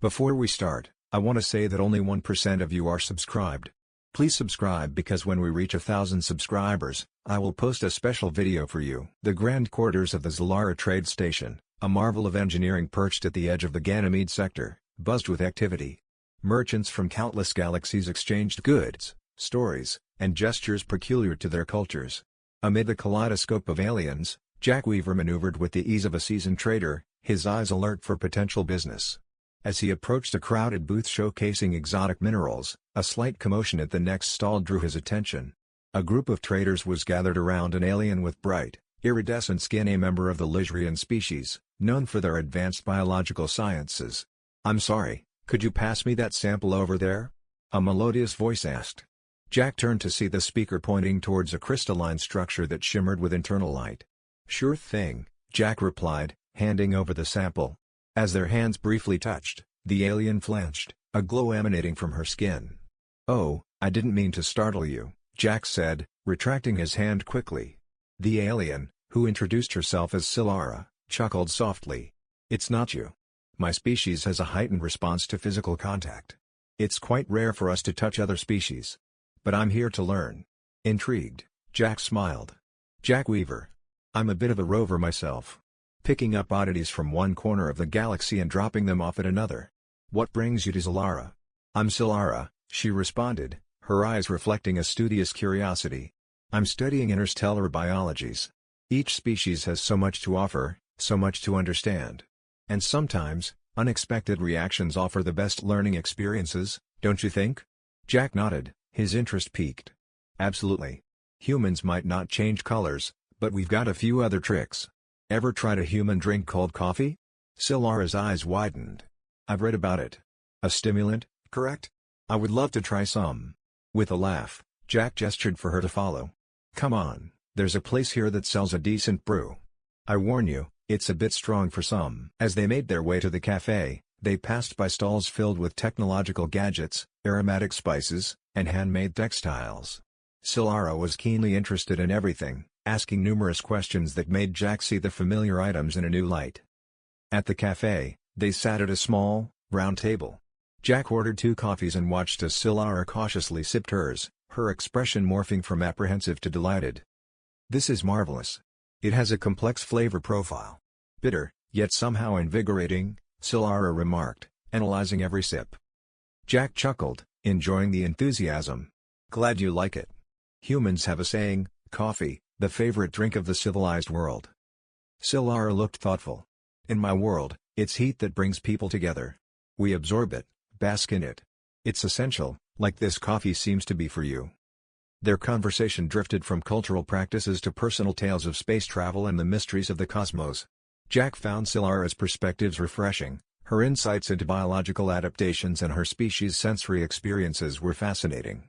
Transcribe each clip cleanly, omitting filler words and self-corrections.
Before we start, I want to say that only 1% of you are subscribed. Please subscribe because when we reach 1,000 subscribers, I will post a special video for you. The grand quarters of the Zilara Trade Station, a marvel of engineering perched at the edge of the Ganymede sector, buzzed with activity. Merchants from countless galaxies exchanged goods, stories, and gestures peculiar to their cultures. Amid the kaleidoscope of aliens, Jack Weaver maneuvered with the ease of a seasoned trader, his eyes alert for potential business. As he approached a crowded booth showcasing exotic minerals, a slight commotion at the next stall drew his attention. A group of traders was gathered around an alien with bright, iridescent skin, a member of the Lysrian species, known for their advanced biological sciences. "I'm sorry, could you pass me that sample over there?" a melodious voice asked. Jack turned to see the speaker pointing towards a crystalline structure that shimmered with internal light. "Sure thing," Jack replied, handing over the sample. As their hands briefly touched, the alien flinched, a glow emanating from her skin. "Oh, I didn't mean to startle you," Jack said, retracting his hand quickly. The alien, who introduced herself as Zilara, chuckled softly. "It's not you. My species has a heightened response to physical contact. It's quite rare for us to touch other species. But I'm here to learn." Intrigued, Jack smiled. "Jack Weaver. I'm a bit of a rover myself. Picking up oddities from one corner of the galaxy and dropping them off at another. What brings you to Zilara?" "I'm Zilara," she responded, her eyes reflecting a studious curiosity. "I'm studying interstellar biologies. Each species has so much to offer, so much to understand. And sometimes, unexpected reactions offer the best learning experiences, don't you think?" Jack nodded, his interest piqued. "Absolutely. Humans might not change colors, but we've got a few other tricks. Ever tried a human drink called coffee?" Zilara's eyes widened. "I've read about it. A stimulant, correct? I would love to try some." With a laugh, Jack gestured for her to follow. "Come on, there's a place here that sells a decent brew. I warn you, it's a bit strong for some." As they made their way to the cafe, they passed by stalls filled with technological gadgets, aromatic spices, and handmade textiles. Zilara was keenly interested in everything, asking numerous questions that made Jack see the familiar items in a new light. At the cafe, they sat at a small, round table. Jack ordered 2 coffees and watched as Zilara cautiously sipped hers, her expression morphing from apprehensive to delighted. "This is marvelous. It has a complex flavor profile. Bitter, yet somehow invigorating," Zilara remarked, analyzing every sip. Jack chuckled, enjoying the enthusiasm. "Glad you like it. Humans have a saying, coffee, the favorite drink of the civilized world." Zilara looked thoughtful. "In my world, it's heat that brings people together. We absorb it, bask in it. It's essential, like this coffee seems to be for you." Their conversation drifted from cultural practices to personal tales of space travel and the mysteries of the cosmos. Jack found Zilara's perspectives refreshing, her insights into biological adaptations and her species' sensory experiences were fascinating.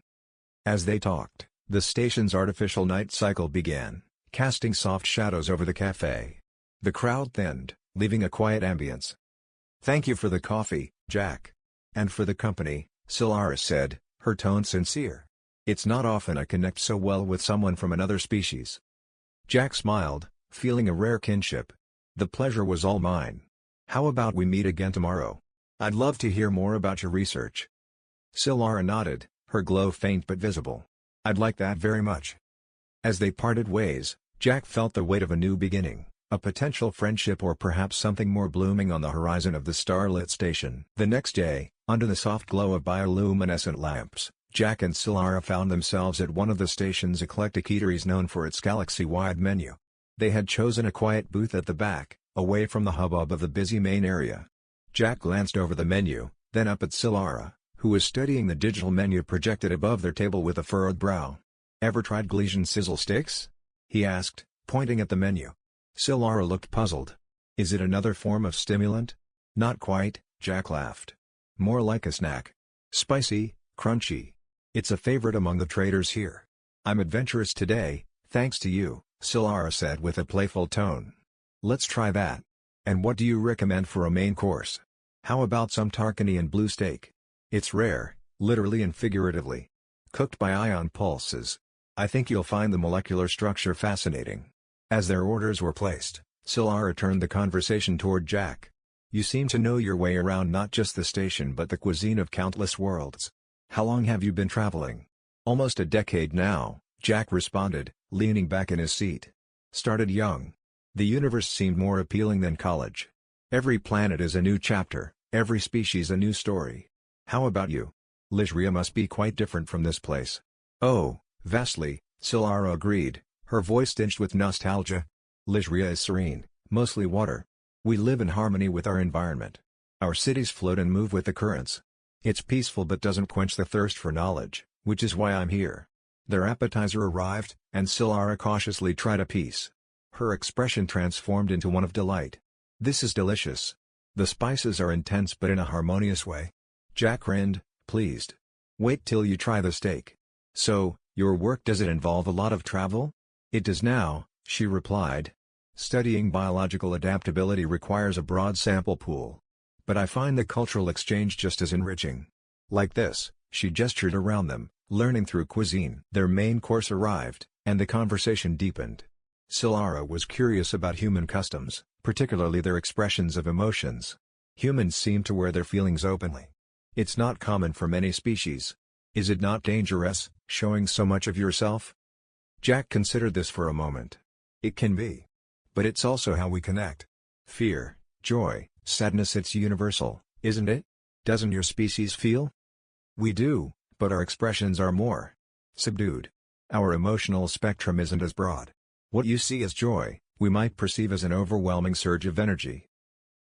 As they talked, the station's artificial night cycle began, casting soft shadows over the cafe. The crowd thinned, leaving a quiet ambience. "Thank you for the coffee, Jack. And for the company," Zilara said, her tone sincere. "It's not often I connect so well with someone from another species." Jack smiled, feeling a rare kinship. "The pleasure was all mine. How about we meet again tomorrow? I'd love to hear more about your research." Zilara nodded, her glow faint but visible. "I'd like that very much." As they parted ways, Jack felt the weight of a new beginning, a potential friendship or perhaps something more blooming on the horizon of the starlit station. The next day, under the soft glow of bioluminescent lamps, Jack and Zilara found themselves at one of the station's eclectic eateries known for its galaxy-wide menu. They had chosen a quiet booth at the back, away from the hubbub of the busy main area. Jack glanced over the menu, then up at Zilara, who was studying the digital menu projected above their table with a furrowed brow. "Ever tried Glesian sizzle sticks?" he asked, pointing at the menu. Zilara looked puzzled. "Is it another form of stimulant?" "Not quite," Jack laughed. "More like a snack. Spicy, crunchy. It's a favorite among the traders here. I'm adventurous today, thanks to you," Zilara said with a playful tone. "Let's try that. And what do you recommend for a main course? How about some Tarkanian blue steak? It's rare, literally and figuratively. Cooked by ion pulses. I think you'll find the molecular structure fascinating." As their orders were placed, Zilara turned the conversation toward Jack. You seem to know your way around not just the station but the cuisine of countless worlds. How long have you been traveling? Almost a decade now, Jack responded, leaning back in his seat. Started young. The universe seemed more appealing than college. Every planet is a new chapter, every species a new story. How about you? Lizria must be quite different from this place. Oh, vastly, Solara agreed, her voice tinged with nostalgia. Lizria is serene, mostly water. We live in harmony with our environment. Our cities float and move with the currents. It's peaceful but doesn't quench the thirst for knowledge, which is why I'm here. Their appetizer arrived, and Solara cautiously tried a piece. Her expression transformed into one of delight. This is delicious. The spices are intense but in a harmonious way. Jack grinned, pleased. Wait till you try the steak. So, your work, does it involve a lot of travel? It does now, she replied. Studying biological adaptability requires a broad sample pool. But I find the cultural exchange just as enriching. Like this, she gestured around them, learning through cuisine. Their main course arrived, and the conversation deepened. Solara was curious about human customs, particularly their expressions of emotions. Humans seem to wear their feelings openly. It's not common for many species. Is it not dangerous, showing so much of yourself? Jack considered this for a moment. It can be. But it's also how we connect. Fear, joy, sadness, it's universal, isn't it? Doesn't your species feel? We do, but our expressions are more subdued. Our emotional spectrum isn't as broad. What you see as joy, we might perceive as an overwhelming surge of energy.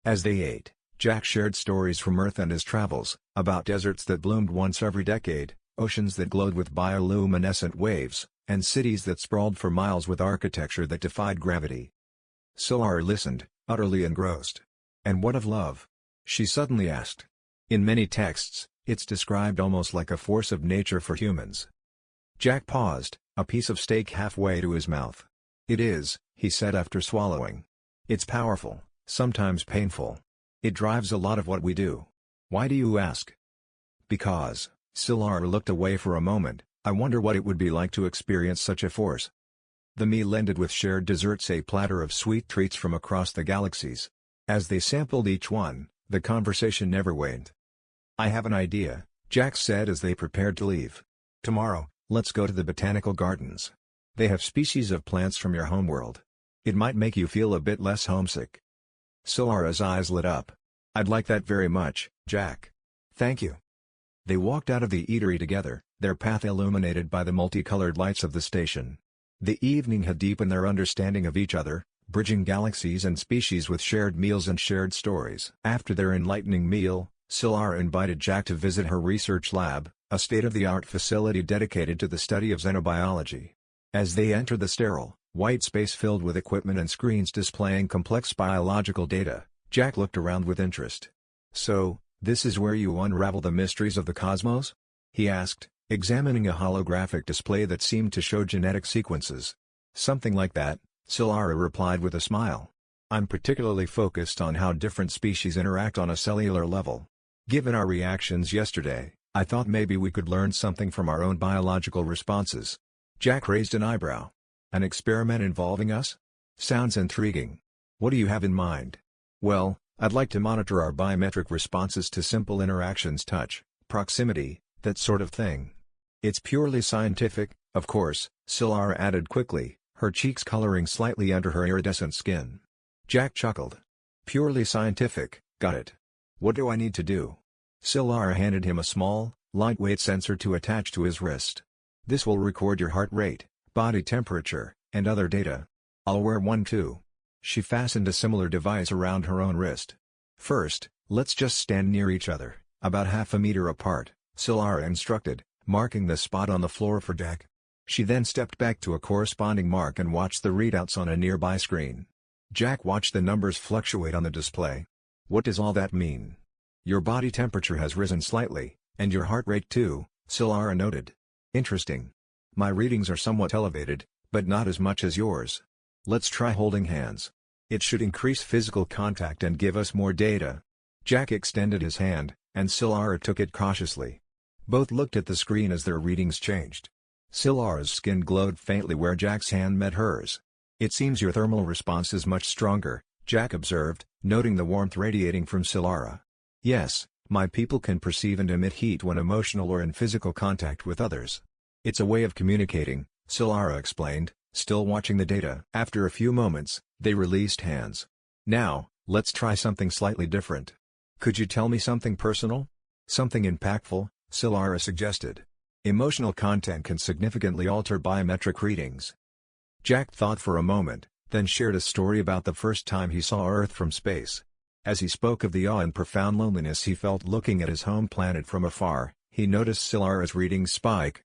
As they ate, Jack shared stories from Earth and his travels, about deserts that bloomed once every decade, oceans that glowed with bioluminescent waves, and cities that sprawled for miles with architecture that defied gravity. Solara listened, utterly engrossed. And what of love? She suddenly asked. In many texts, it's described almost like a force of nature for humans. Jack paused, a piece of steak halfway to his mouth. It is, he said after swallowing. It's powerful, sometimes painful. It drives a lot of what we do. Why do you ask? Because, Solara looked away for a moment, I wonder what it would be like to experience such a force. The meal ended with shared desserts, a platter of sweet treats from across the galaxies. As they sampled each one, the conversation never waned. I have an idea, Jack said as they prepared to leave. Tomorrow, let's go to the botanical gardens. They have species of plants from your homeworld. It might make you feel a bit less homesick. Solara's eyes lit up. I'd like that very much, Jack. Thank you. They walked out of the eatery together, their path illuminated by the multicolored lights of the station. The evening had deepened their understanding of each other, bridging galaxies and species with shared meals and shared stories. After their enlightening meal, Solara invited Jack to visit her research lab, a state-of-the-art facility dedicated to the study of xenobiology. As they entered the sterile, white space filled with equipment and screens displaying complex biological data, Jack looked around with interest. So, this is where you unravel the mysteries of the cosmos? He asked, examining a holographic display that seemed to show genetic sequences. Something like that, Solara replied with a smile. I'm particularly focused on how different species interact on a cellular level. Given our reactions yesterday, I thought maybe we could learn something from our own biological responses. Jack raised an eyebrow. An experiment involving us? Sounds intriguing. What do you have in mind? Well, I'd like to monitor our biometric responses to simple interactions, touch, proximity, that sort of thing. It's purely scientific, of course, Solara added quickly, her cheeks coloring slightly under her iridescent skin. Jack chuckled. Purely scientific, got it. What do I need to do? Solara handed him a small, lightweight sensor to attach to his wrist. This will record your heart rate, body temperature, and other data. I'll wear one too. She fastened a similar device around her own wrist. First, let's just stand near each other, about half a meter apart, Solara instructed, marking the spot on the floor for Jack. She then stepped back to a corresponding mark and watched the readouts on a nearby screen. Jack watched the numbers fluctuate on the display. What does all that mean? Your body temperature has risen slightly, and your heart rate too, Solara noted. Interesting. My readings are somewhat elevated, but not as much as yours. Let's try holding hands. It should increase physical contact and give us more data. Jack extended his hand, and Solara took it cautiously. Both looked at the screen as their readings changed. Solara's skin glowed faintly where Jack's hand met hers. It seems your thermal response is much stronger, Jack observed, noting the warmth radiating from Solara. Yes, my people can perceive and emit heat when emotional or in physical contact with others. It's a way of communicating, Solara explained, still watching the data. After a few moments, they released hands. Now, let's try something slightly different. Could you tell me something personal? Something impactful, Solara suggested. Emotional content can significantly alter biometric readings. Jack thought for a moment, then shared a story about the first time he saw Earth from space. As he spoke of the awe and profound loneliness he felt looking at his home planet from afar, he noticed Solara's readings spike.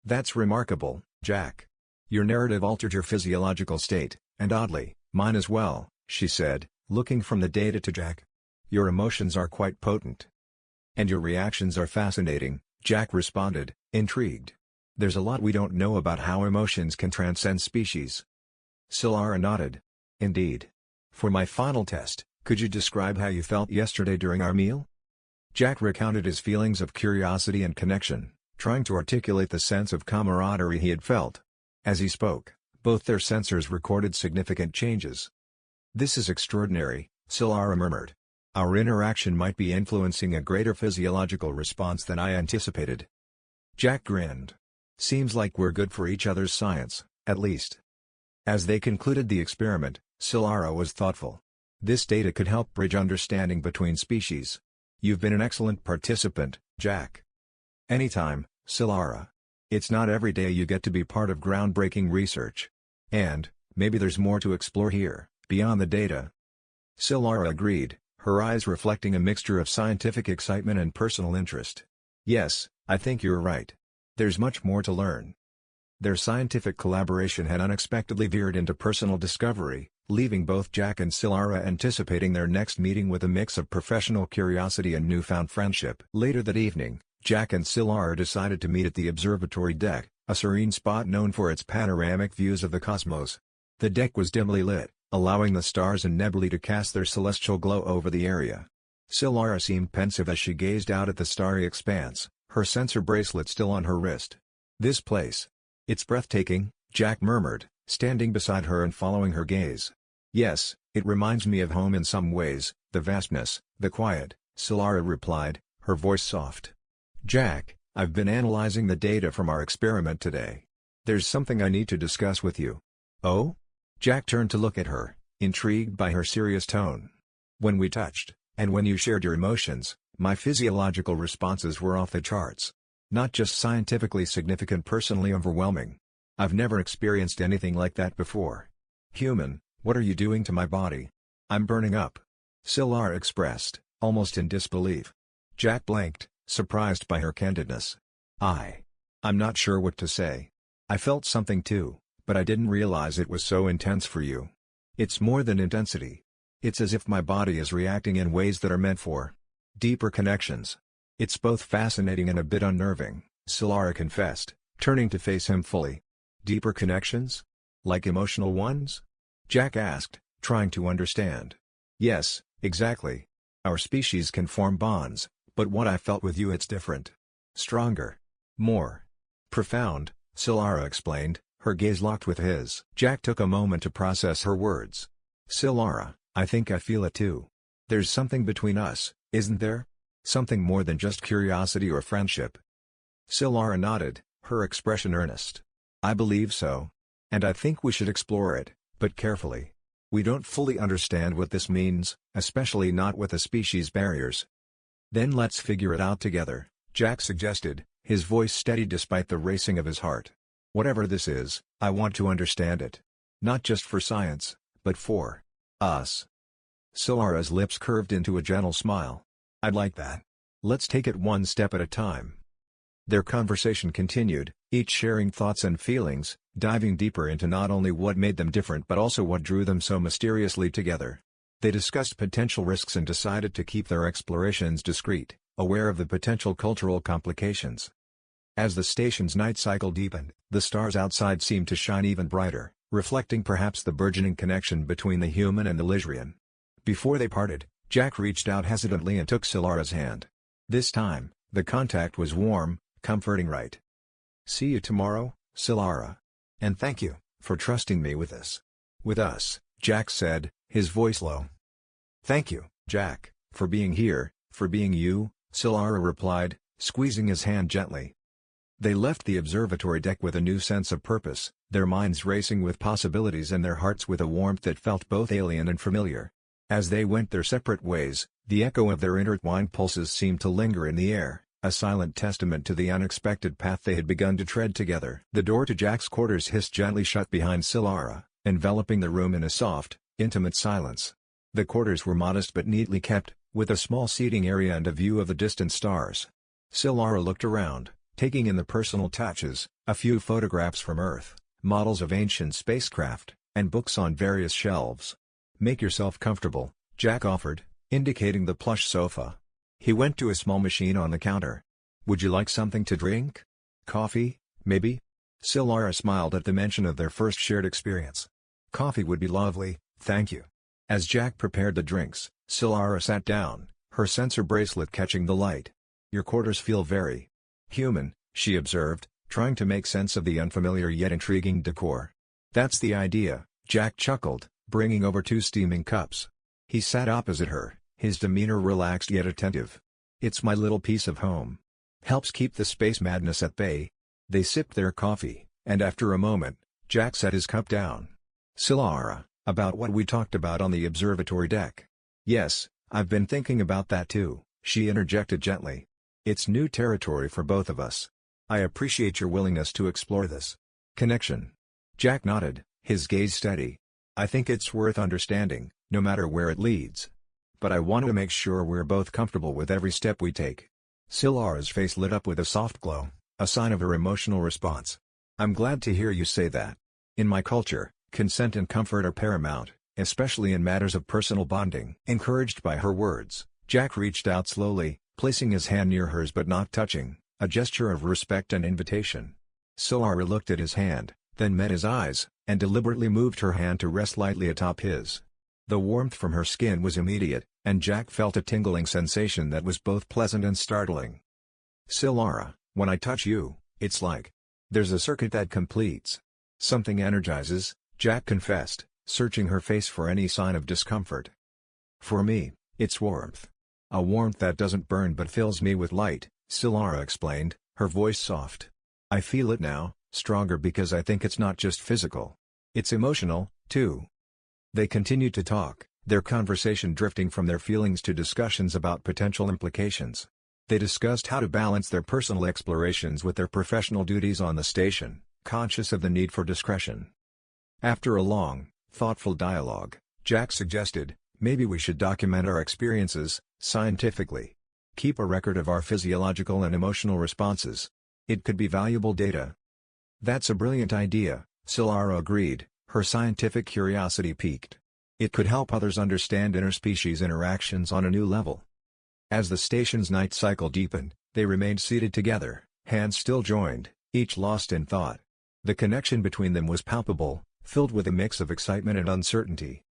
That's remarkable, Jack. Your narrative altered your physiological state, and oddly, mine as well, she said, looking from the data to Jack. Your emotions are quite potent. And your reactions are fascinating, Jack responded, intrigued. There's a lot we don't know about how emotions can transcend species. Solara nodded. Indeed. For my final test, could you describe how you felt yesterday during our meal? Jack recounted his feelings of curiosity and connection, trying to articulate the sense of camaraderie he had felt. As he spoke, both their sensors recorded significant changes. This is extraordinary, Solara murmured. Our interaction might be influencing a greater physiological response than I anticipated. Jack grinned. Seems like we're good for each other's science, at least. As they concluded the experiment, Solara was thoughtful. This data could help bridge understanding between species. You've been an excellent participant, Jack. Anytime, Solara. It's not every day you get to be part of groundbreaking research. And, maybe there's more to explore here, beyond the data. Solara agreed, her eyes reflecting a mixture of scientific excitement and personal interest. Yes, I think you're right. There's much more to learn. Their scientific collaboration had unexpectedly veered into personal discovery, leaving both Jack and Solara anticipating their next meeting with a mix of professional curiosity and newfound friendship. Later that evening, Jack and Solara decided to meet at the observatory deck, a serene spot known for its panoramic views of the cosmos. The deck was dimly lit, allowing the stars and nebulae to cast their celestial glow over the area. Solara seemed pensive as she gazed out at the starry expanse, her sensor bracelet still on her wrist. This place. It's breathtaking, Jack murmured, standing beside her and following her gaze. Yes, it reminds me of home in some ways, the vastness, the quiet, Solara replied, her voice soft. Jack, I've been analyzing the data from our experiment today. There's something I need to discuss with you. Oh? Jack turned to look at her, intrigued by her serious tone. When we touched, and when you shared your emotions, my physiological responses were off the charts. Not just scientifically significant, personally overwhelming. I've never experienced anything like that before. Human, what are you doing to my body? I'm burning up. Solara expressed, almost in disbelief. Jack blinked, surprised by her candidness. I'm not sure what to say. I felt something too, but I didn't realize it was so intense for you. It's more than intensity. It's as if my body is reacting in ways that are meant for deeper connections. It's both fascinating and a bit unnerving, Solara confessed, turning to face him fully. Deeper connections? Like emotional ones? Jack asked, trying to understand. Yes, exactly. Our species can form bonds, but what I felt with you, it's different. Stronger. More profound, Solara explained, her gaze locked with his. Jack took a moment to process her words. Solara, I think I feel it too. There's something between us, isn't there? Something more than just curiosity or friendship. Solara nodded, her expression earnest. I believe so. And I think we should explore it, but carefully. We don't fully understand what this means, especially not with the species barriers. Then let's figure it out together, Jack suggested, his voice steady despite the racing of his heart. Whatever this is, I want to understand it. Not just for science, but for us. Solara's lips curved into a gentle smile. I'd like that. Let's take it one step at a time. Their conversation continued, each sharing thoughts and feelings, diving deeper into not only what made them different but also what drew them so mysteriously together. They discussed potential risks and decided to keep their explorations discreet, aware of the potential cultural complications. As the station's night cycle deepened, the stars outside seemed to shine even brighter, reflecting perhaps the burgeoning connection between the human and the Lyrian. Before they parted, Jack reached out hesitantly and took Solara's hand. This time, the contact was warm, comforting. Right. See you tomorrow, Solara. And thank you, for trusting me with this. With us, Jack said, his voice low. "Thank you, Jack, for being here, for being you," Solara replied, squeezing his hand gently. They left the observatory deck with a new sense of purpose, their minds racing with possibilities and their hearts with a warmth that felt both alien and familiar. As they went their separate ways, the echo of their intertwined pulses seemed to linger in the air, a silent testament to the unexpected path they had begun to tread together. The door to Jack's quarters hissed gently shut behind Solara, enveloping the room in a soft, intimate silence. The quarters were modest but neatly kept, with a small seating area and a view of the distant stars. Solara looked around, taking in the personal touches, a few photographs from Earth, models of ancient spacecraft, and books on various shelves. "Make yourself comfortable," Jack offered, indicating the plush sofa. He went to a small machine on the counter. "Would you like something to drink? Coffee, maybe?" Solara smiled at the mention of their first shared experience. "Coffee would be lovely, thank you." As Jack prepared the drinks, Solara sat down, her sensor bracelet catching the light. "Your quarters feel very human," she observed, trying to make sense of the unfamiliar yet intriguing decor. "That's the idea," Jack chuckled, bringing over 2 steaming cups. He sat opposite her, his demeanor relaxed yet attentive. "It's my little piece of home. Helps keep the space madness at bay." They sipped their coffee, and after a moment, Jack set his cup down. "Solara, about what we talked about on the observatory deck." "Yes, I've been thinking about that too," she interjected gently. "It's new territory for both of us. I appreciate your willingness to explore this connection." Jack nodded, his gaze steady. "I think it's worth understanding, no matter where it leads. But I want to make sure we're both comfortable with every step we take." Solara's face lit up with a soft glow, a sign of her emotional response. "I'm glad to hear you say that. In my culture, consent and comfort are paramount, especially in matters of personal bonding." Encouraged by her words, Jack reached out slowly, placing his hand near hers but not touching, a gesture of respect and invitation. Solara looked at his hand, then met his eyes, and deliberately moved her hand to rest lightly atop his. The warmth from her skin was immediate, and Jack felt a tingling sensation that was both pleasant and startling. "Solara, when I touch you, it's like there's a circuit that completes. Something energizes," Jack confessed, searching her face for any sign of discomfort. "For me, it's warmth. A warmth that doesn't burn but fills me with light," Solara explained, her voice soft. "I feel it now, stronger because I think it's not just physical. It's emotional, too." They continued to talk, their conversation drifting from their feelings to discussions about potential implications. They discussed how to balance their personal explorations with their professional duties on the station, conscious of the need for discretion. After a long, thoughtful dialogue, Jack suggested, "Maybe we should document our experiences, scientifically. Keep a record of our physiological and emotional responses. It could be valuable data." "That's a brilliant idea," Solara agreed, her scientific curiosity piqued. "It could help others understand interspecies interactions on a new level." As the station's night cycle deepened, they remained seated together, hands still joined, each lost in thought. The connection between them was palpable, filled with a mix of excitement and uncertainty.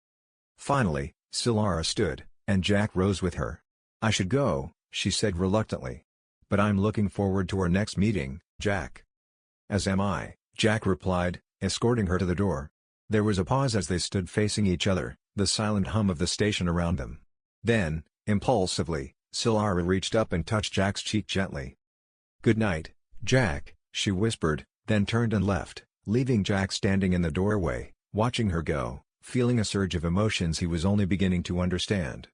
Finally, Solara stood, and Jack rose with her. "I should go," she said reluctantly. "But I'm looking forward to our next meeting, Jack." "As am I," Jack replied, escorting her to the door. There was a pause as they stood facing each other, the silent hum of the station around them. Then, impulsively, Solara reached up and touched Jack's cheek gently. "Good night, Jack," she whispered, then turned and left, leaving Jack standing in the doorway, watching her go, feeling a surge of emotions he was only beginning to understand.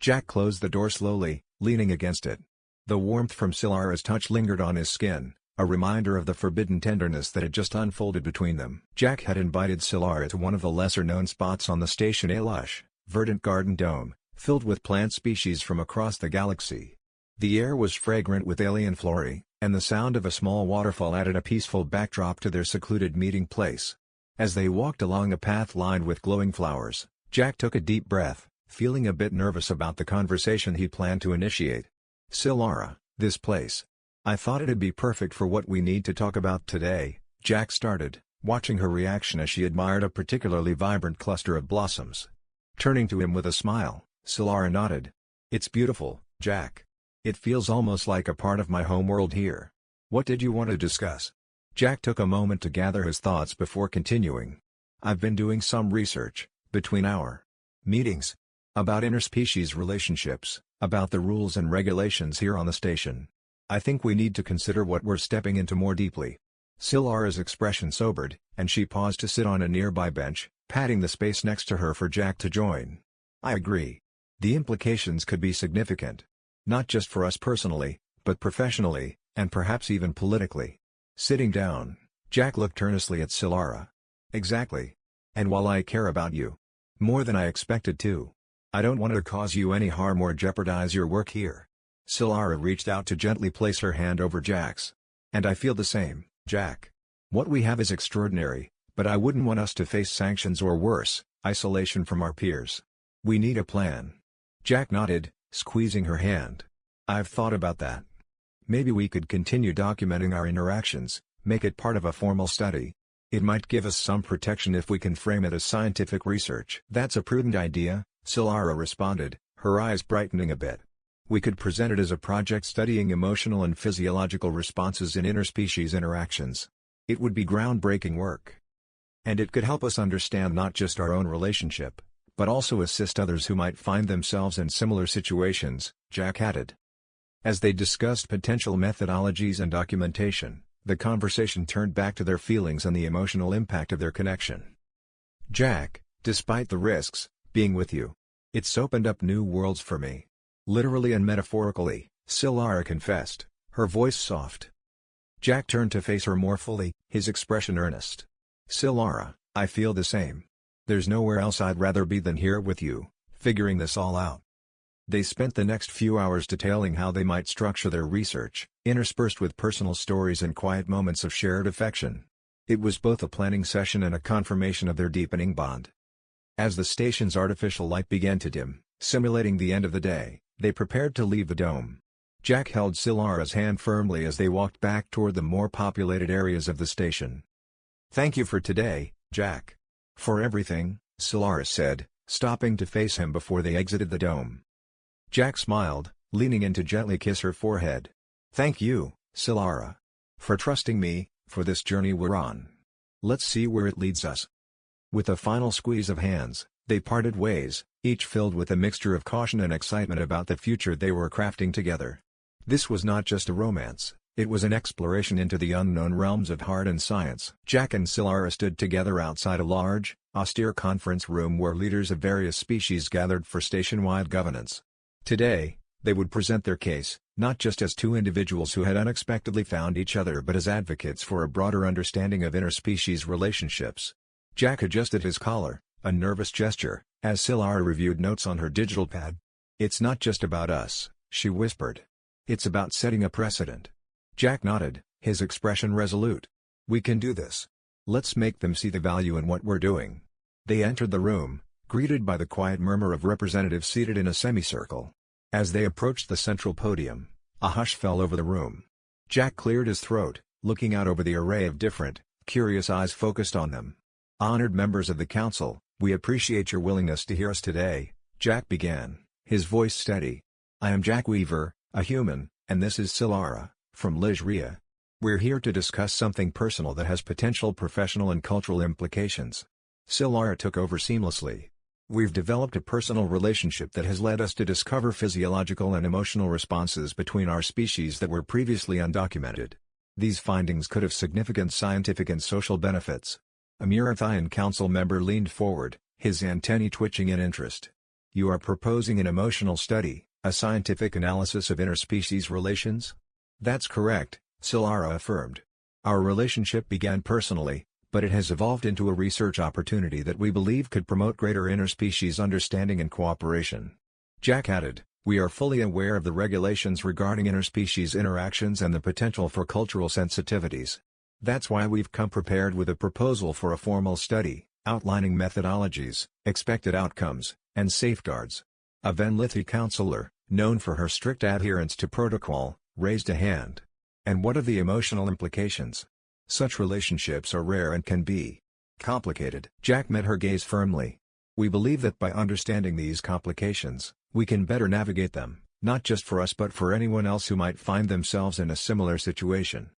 Jack closed the door slowly, leaning against it. The warmth from Solara's touch lingered on his skin, a reminder of the forbidden tenderness that had just unfolded between them. Jack had invited Solara to one of the lesser-known spots on the station, a lush, verdant garden dome, filled with plant species from across the galaxy. The air was fragrant with alien flora, and the sound of a small waterfall added a peaceful backdrop to their secluded meeting place. As they walked along a path lined with glowing flowers, Jack took a deep breath, feeling a bit nervous about the conversation he planned to initiate. "Solara, this place. I thought it'd be perfect for what we need to talk about today," Jack started, watching her reaction as she admired a particularly vibrant cluster of blossoms. Turning to him with a smile, Solara nodded. "It's beautiful, Jack. It feels almost like a part of my homeworld here. What did you want to discuss?" Jack took a moment to gather his thoughts before continuing. "I've been doing some research, between our meetings. About interspecies relationships, about the rules and regulations here on the station. I think we need to consider what we're stepping into more deeply. Silara's expression sobered, and she paused to sit on a nearby bench, patting the space next to her for Jack to join. I agree. The implications could be significant. Not just for us personally, but professionally, and perhaps even politically. Sitting down, Jack looked earnestly at Silara. Exactly. And while I care about you more than I expected to, I don't want to cause you any harm or jeopardize your work here. Silara reached out to gently place her hand over Jack's. And I feel the same, Jack. What we have is extraordinary, but I wouldn't want us to face sanctions or worse, isolation from our peers. We need a plan. Jack nodded, squeezing her hand. I've thought about that. Maybe we could continue documenting our interactions, make it part of a formal study. It might give us some protection if we can frame it as scientific research. That's a prudent idea, Silara responded, her eyes brightening a bit. We could present it as a project studying emotional and physiological responses in interspecies interactions. It would be groundbreaking work. And it could help us understand not just our own relationship, but also assist others who might find themselves in similar situations, Jack added. As they discussed potential methodologies and documentation, the conversation turned back to their feelings and the emotional impact of their connection. Jack, despite the risks, being with you, it's opened up new worlds for me. Literally and metaphorically, Silara confessed, her voice soft. Jack turned to face her more fully, his expression earnest. Silara, I feel the same. There's nowhere else I'd rather be than here with you, figuring this all out. They spent the next few hours detailing how they might structure their research, interspersed with personal stories and quiet moments of shared affection. It was both a planning session and a confirmation of their deepening bond. As the station's artificial light began to dim, simulating the end of the day, they prepared to leave the dome. Jack held Silara's hand firmly as they walked back toward the more populated areas of the station. Thank you for today, Jack. For everything, Silara said, stopping to face him before they exited the dome. Jack smiled, leaning in to gently kiss her forehead. Thank you, Silara. For trusting me, for this journey we're on. Let's see where it leads us. With a final squeeze of hands, they parted ways, each filled with a mixture of caution and excitement about the future they were crafting together. This was not just a romance, it was an exploration into the unknown realms of art and science. Jack and Silara stood together outside a large, austere conference room where leaders of various species gathered for station-wide governance. Today, they would present their case, not just as two individuals who had unexpectedly found each other but as advocates for a broader understanding of interspecies relationships. Jack adjusted his collar, a nervous gesture, as Silara reviewed notes on her digital pad. It's not just about us, she whispered. It's about setting a precedent. Jack nodded, his expression resolute. We can do this. Let's make them see the value in what we're doing. They entered the room, greeted by the quiet murmur of representatives seated in a semicircle. As they approached the central podium, a hush fell over the room. Jack cleared his throat, looking out over the array of different, curious eyes focused on them. Honored members of the council, we appreciate your willingness to hear us today, Jack began, his voice steady. I am Jack Weaver, a human, and this is Silara, from Ligeria. We're here to discuss something personal that has potential professional and cultural implications. Silara took over seamlessly. We've developed a personal relationship that has led us to discover physiological and emotional responses between our species that were previously undocumented. These findings could have significant scientific and social benefits. A Murathian council member leaned forward, his antennae twitching in interest. You are proposing an emotional study, a scientific analysis of interspecies relations? That's correct, Silara affirmed. Our relationship began personally, but it has evolved into a research opportunity that we believe could promote greater interspecies understanding and cooperation. Jack added, we are fully aware of the regulations regarding interspecies interactions and the potential for cultural sensitivities. That's why we've come prepared with a proposal for a formal study, outlining methodologies, expected outcomes, and safeguards. A Venlithi counselor, known for her strict adherence to protocol, raised a hand. And what are the emotional implications? Such relationships are rare and can be complicated. Jack met her gaze firmly. We believe that by understanding these complications, we can better navigate them, not just for us but for anyone else who might find themselves in a similar situation.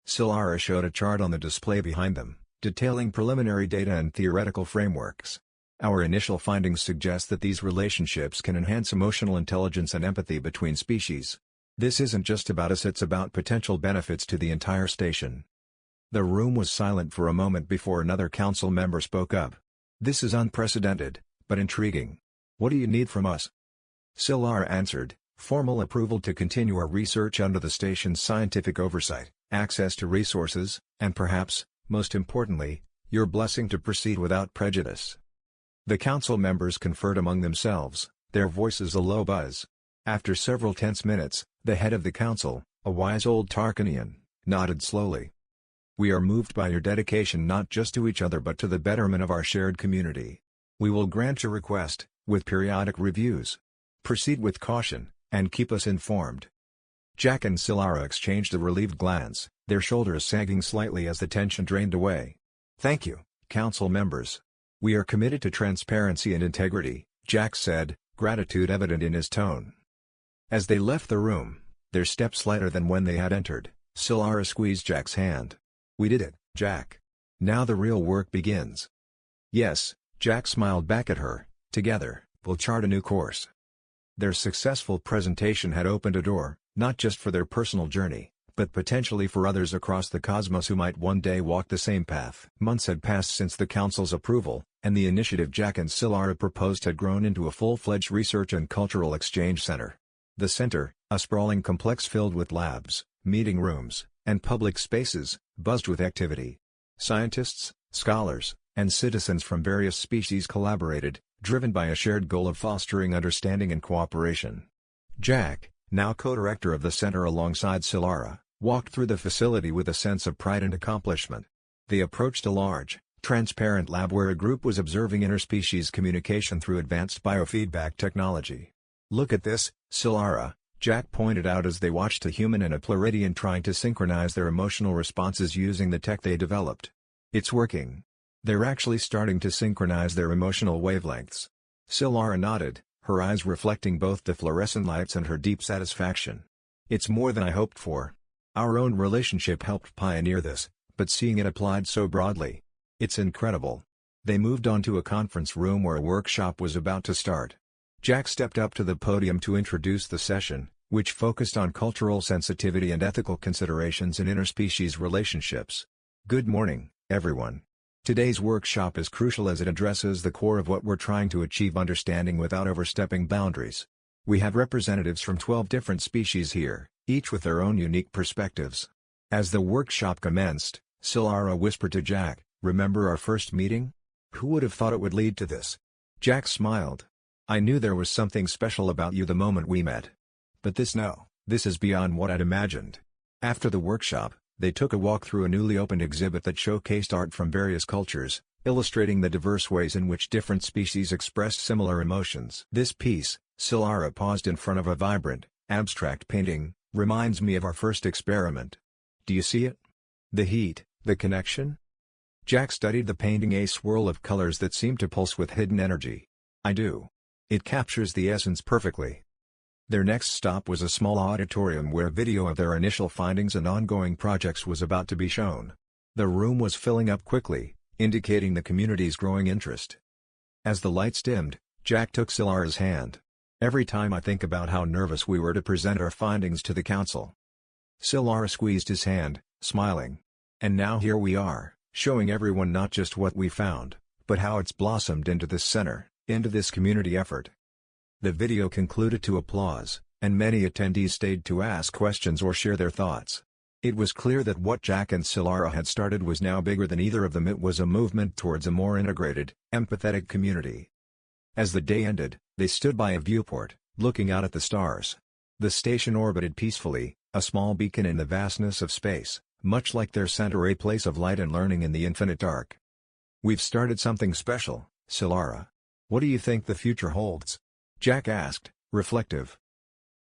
Silara showed a chart on the display behind them, detailing preliminary data and theoretical frameworks. Our initial findings suggest that these relationships can enhance emotional intelligence and empathy between species. This isn't just about us, it's about potential benefits to the entire station." The room was silent for a moment before another council member spoke up. "This is unprecedented, but intriguing. What do you need from us?" Silara answered, "Formal approval to continue our research under the station's scientific oversight, access to resources, and perhaps, most importantly, your blessing to proceed without prejudice." The council members conferred among themselves, their voices a low buzz. After several tense minutes, the head of the council, a wise old Tarkanian, nodded slowly. "We are moved by your dedication not just to each other but to the betterment of our shared community. We will grant your request, with periodic reviews. Proceed with caution, and keep us informed." Jack and Silara exchanged a relieved glance, their shoulders sagging slightly as the tension drained away. "Thank you, council members. We are committed to transparency and integrity," Jack said, gratitude evident in his tone. As they left the room, their steps lighter than when they had entered, Silara squeezed Jack's hand. "We did it, Jack. Now the real work begins." "Yes," Jack smiled back at her, "together, we'll chart a new course." Their successful presentation had opened a door, not just for their personal journey, but potentially for others across the cosmos who might one day walk the same path. Months had passed since the council's approval, and the initiative Jack and Silara proposed had grown into a full-fledged research and cultural exchange center. The center, a sprawling complex filled with labs, meeting rooms, and public spaces, buzzed with activity. Scientists, scholars, and citizens from various species collaborated, driven by a shared goal of fostering understanding and cooperation. Jack, now co-director of the center alongside Silara, walked through the facility with a sense of pride and accomplishment. They approached a large, transparent lab where a group was observing interspecies communication through advanced biofeedback technology. "Look at this, Silara," Jack pointed out as they watched a human and a Pluridian trying to synchronize their emotional responses using the tech they developed. "It's working. They're actually starting to synchronize their emotional wavelengths." Silara nodded, her eyes reflecting both the fluorescent lights and her deep satisfaction. "It's more than I hoped for. Our own relationship helped pioneer this, but seeing it applied so broadly, it's incredible." They moved on to a conference room where a workshop was about to start. Jack stepped up to the podium to introduce the session, which focused on cultural sensitivity and ethical considerations in interspecies relationships. "Good morning, everyone. Today's workshop is crucial as it addresses the core of what we're trying to achieve: understanding without overstepping boundaries. We have representatives from 12 different species here, each with their own unique perspectives." As the workshop commenced, Silara whispered to Jack, "Remember our first meeting? Who would have thought it would lead to this?" Jack smiled. "I knew there was something special about you the moment we met. But this is beyond what I'd imagined." After the workshop, they took a walk through a newly opened exhibit that showcased art from various cultures, illustrating the diverse ways in which different species expressed similar emotions. "This piece," Silara paused in front of a vibrant, abstract painting, "reminds me of our first experiment. Do you see it? The heat, the connection?" Jack studied the painting, a swirl of colors that seemed to pulse with hidden energy. "I do. It captures the essence perfectly." Their next stop was a small auditorium where video of their initial findings and ongoing projects was about to be shown. The room was filling up quickly, indicating the community's growing interest. As the lights dimmed, Jack took Silara's hand. "Every time I think about how nervous we were to present our findings to the council." Silara squeezed his hand, smiling. "And now here we are, showing everyone not just what we found, but how it's blossomed into this center, into this community effort." The video concluded to applause, and many attendees stayed to ask questions or share their thoughts. It was clear that what Jack and Silara had started was now bigger than either of them. It was a movement towards a more integrated, empathetic community. As the day ended, they stood by a viewport, looking out at the stars. The station orbited peacefully, a small beacon in the vastness of space, much like their center, a place of light and learning in the infinite dark. "We've started something special, Silara. What do you think the future holds?" Jack asked, reflective.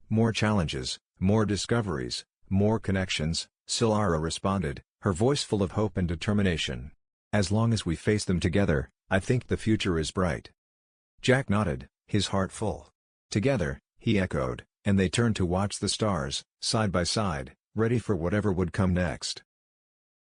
"More challenges, more discoveries, more connections," Silara responded, her voice full of hope and determination. "As long as we face them together, I think the future is bright." Jack nodded, his heart full. "Together," he echoed, and they turned to watch the stars, side by side, ready for whatever would come next.